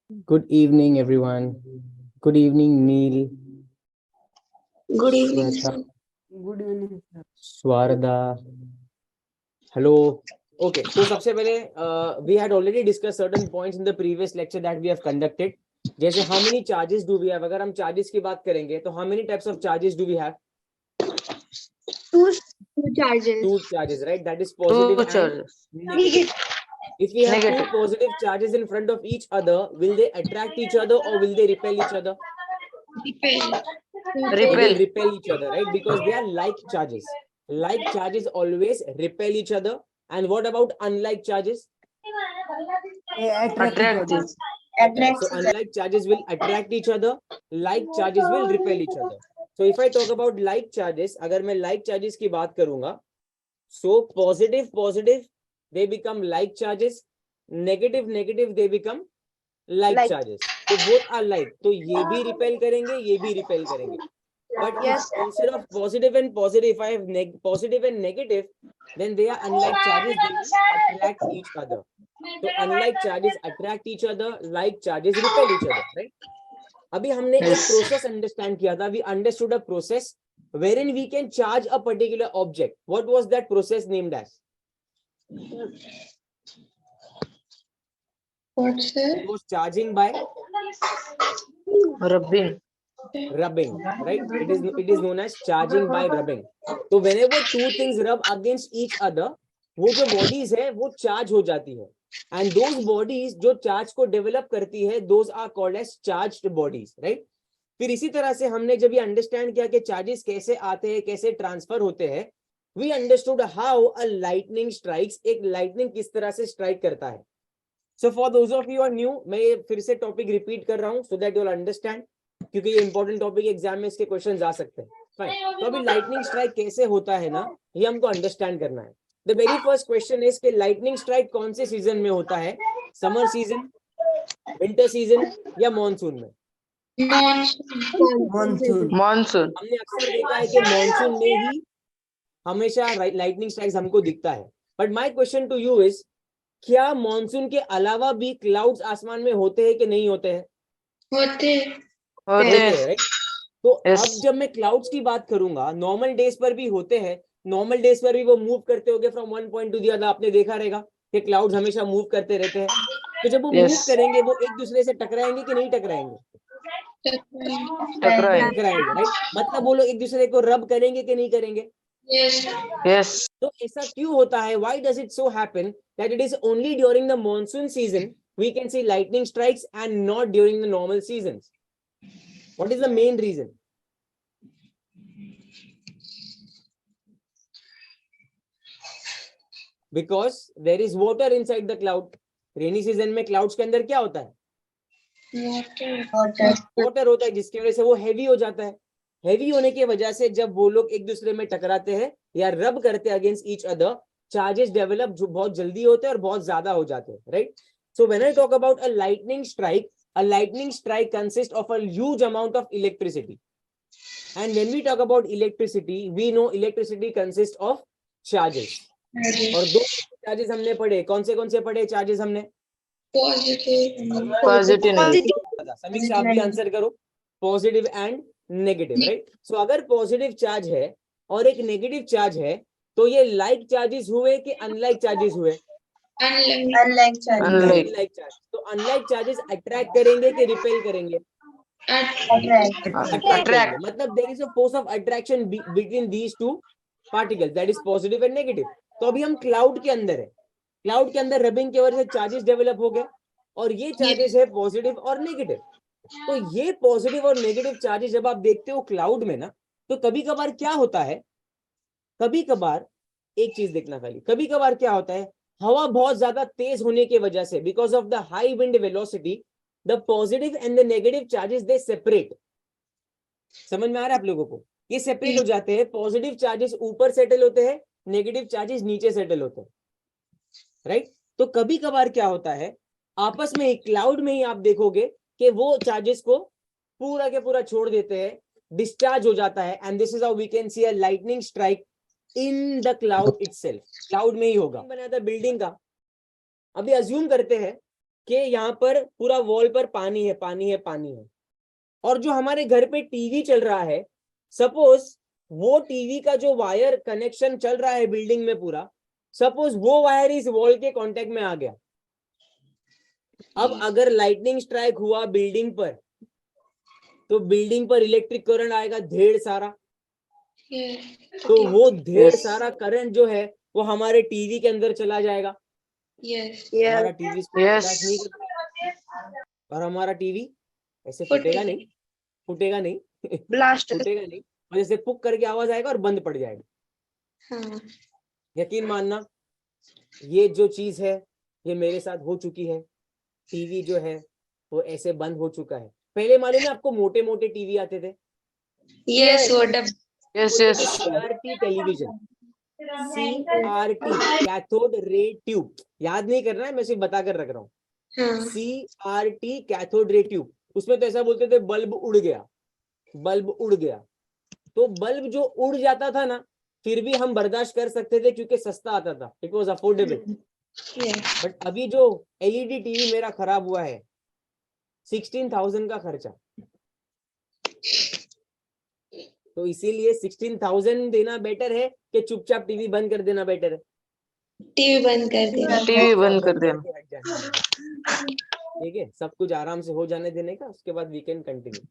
Good evening, everyone. Good evening, Neil, Good evening, Sweta, sir. Good evening sir. Swarda. Hello. Okay, so सबसे पहले we had already discussed certain points in the previous lecture that we have conducted. जैसे how many charges do we have? अगर हम charges की बात करेंगे तो how many types of charges do we have? Two charges. Two charges, right? That is positive and charges. negative. If we have Negative. two positive charges in front of each other, will they attract each other or will they repel each other? Repel. They will Repel. repel each other, right? Because they are like charges. Like charges always repel each other. And what about unlike charges? Attract this. So unlike charges will attract each other, like charges will repel each other. So if I talk about like charges, अगर मैं like charges की बात करूंगा, so positive they become like charges, negative they become like charges. So both are like. तो ये भी repel करेंगे, ये भी repel करेंगे. But Yes. if instead of positive and positive, if I have positive and negative, then they are unlike charges, they will attract each other. So unlike charges attract each other, like charges repel each other, right? अभी हमने एक process understand किया था. We understood a process wherein we can charge a particular object. What was that process named as? What's It it? was charging by Rubbing. rubbing, right? It is known as charging by rubbing. So whenever two things rub against each other, वो जो bodies है वो charge हो जाती है. And those bodies जो charge को develop करती है, those are called as charged bodies, right? फिर इसी तरह से हमने जब ये अंडरस्टैंड किया कि चार्जेस कैसे आते हैं, कैसे ट्रांसफर होते हैं, we understood how a lightning strikes. एक lightning किस तरह से strike करता है. So for those of you who are new, मैं ये फिर से टॉपिक रिपीट कर रहा हूँ so that you will understand, क्योंकि ये इंपॉर्टेंट टॉपिक एग्जाम में इसके क्वेश्चन आ सकते हैं. फाइन. तो अभी लाइटनिंग स्ट्राइक कैसे होता है ना, ये हमको अंडरस्टैंड करना है. The very first question is कि लाइटनिंग स्ट्राइक कौन से सीजन में होता है? समर सीजन, विंटर सीजन या मॉनसून में? Monsoon. Monsoon. हमने अक्सर देखा है कि मॉनसून में ही हमेशा लाइटनिंग स्ट्राइक्स हमको दिखता है. But my question to you is, क्या मॉनसून के अलावा भी क्लाउड्स आसमान में होते हैं कि नहीं होते हैं? होते हैं, राइट? तो Yes. अब जब मैं क्लाउड्स की बात करूंगा, नॉर्मल डेज पर भी होते हैं. नॉर्मल डेज पर भी वो मूव करते होंगे from one point two the other. आपने देखा रहेगा कि क्लाउड्स हमेशा मूव करते रहते हैं. तो जब वो मूव Yes. करेंगे, वो एक दूसरे से टकराएंगे कि नहीं टकराएंगे? टकराएंगे. टकराएंगे, राइट? मतलब वो लोग एक दूसरे को रब करेंगे कि नहीं करेंगे? Yes. तो ऐसा क्यों होता है? Why does it so happen that it is only during the monsoon season we can see lightning strikes and not during the normal seasons? What is the main reason? Because there is water inside the cloud. Rainy season में clouds के अंदर क्या होता है? Water होता है, जिसकी वजह से वो हैवी हो जाता है. हैवी होने की वजह से जब वो लोग एक दूसरे में टकराते हैं या रब करते हैं against each other, charges develop जो बहुत जल्दी होते हैं और बहुत ज्यादा हो जाते हैं, right? So when I talk about a lightning strike consist of a huge amount of electricity. And when we talk about electricity, we know electricity consist of charges. और दो चार्जेस हमने पढ़े. कौन से पढ़े चार्जेस हमने? Positive. समीक्षा, आप भी आंसर करो. Positive and negative, right? So अगर पॉजिटिव चार्ज है और एक नेगेटिव चार्ज है, तो ये लाइक चार्जेस हुए कि अनलाइक चार्जेस हुए? Unlike charges. Unlike. Unlike charge. तो अनलाइक चार्जेस अट्रैक्ट करेंगे कि रिपेल करेंगे? अट्रैक्ट करेंगे. मतलब there is a force of attraction between these two particles, that is positive and negative. तो अभी हम क्लाउड के अंदर है. क्लाउड के अंदर रबिंग की वजह से चार्जेस डेवलप हो गए और ये चार्जेस है पॉजिटिव और नेगेटिव. तो ये पॉजिटिव और नेगेटिव चार्जेस जब आप देखते हो क्लाउड में ना, तो कभी कभार क्या होता है, कभी कभार एक चीज देखना खाली, कभी कभार क्या होता है, हवा बहुत ज्यादा तेज होने की वजह से, because of the high wind velocity, the positive and the negative charges they separate. समझ में आ रहा है आप लोगों को? ये सेपरेट हो जाते हैं. पॉजिटिव चार्जेस ऊपर सेटल होते हैं, नेगेटिव चार्जेस नीचे सेटल होते हैं, राइट? तो कभी कभार क्या होता है, आपस में ही क्लाउड में ही आप देखोगे कि वो चार्जेस को पूरा के पूरा छोड़ देते हैं, डिस्चार्ज हो जाता है. And this is how we can see a lightning strike in the cloud itself. Cloud में ही होगा. बनाया था बिल्डिंग का. अभी अज्यूम करते हैं कि यहाँ पर पूरा वॉल पर पानी है, पानी है, पानी है, और जो हमारे घर पे टीवी चल रहा है, सपोज वो टीवी का जो वायर कनेक्शन चल रहा है बिल्डिंग में पूरा, सपोज वो वायर इस वॉल के कांटेक्ट में आ गया। अब अगर लाइटनिंग स्ट्राइक हुआ बिल्डिंग पर, तो बिल्डिंग पर इलेक्ट्रिक करंट आएगा ढेर सारा, तो वो ढेर सारा करंट जो है वो हमारे टीवी के अंदर चला जाएगा। यस हमारा टीवी Yes. नहीं कर, और हमारा टीवी ऐसे फूटेगा नहीं, फूटेगा नहीं, ब्लास्ट फूटेगा नहीं, और जैसे पुक करके आवाज आएगा और बंद पड़ जाएगा। हाँ यकीन मानना, ये जो चीज है ये मेरे साथ हो चुकी है। टीवी जो है वो ऐसे बंद हो चुका है। पहले मालूम है आपको मोटे मोटे टीवी आते थे, यस वो dub Yes, yes. CRT television, CRT cathode ray tube, याद नहीं करना है, मैं सिर्फ बता कर रख रहा हूँ। हाँ CRT कैथोड रे ट्यूब, उसमें तो ऐसा बोलते थे बल्ब उड़ गया, बल्ब उड़ गया। तो बल्ब जो उड़ जाता था ना, फिर भी हम बर्दाश्त कर सकते थे क्योंकि सस्ता आता था, it was affordable. Yes but अभी जो LED टीवी मेरा खराब हुआ है, 16,000 का खर्चा, तो इसीलिए 16,000 देना बेटर है कि चुपचाप टीवी बंद कर देना बेटर है। टीवी बंद कर देना टीवी बंद कर देना। करके हट जाना है। ठीक है, सब कुछ आराम से हो जाने देने का, उसके बाद वी कैन कंटिन्यू।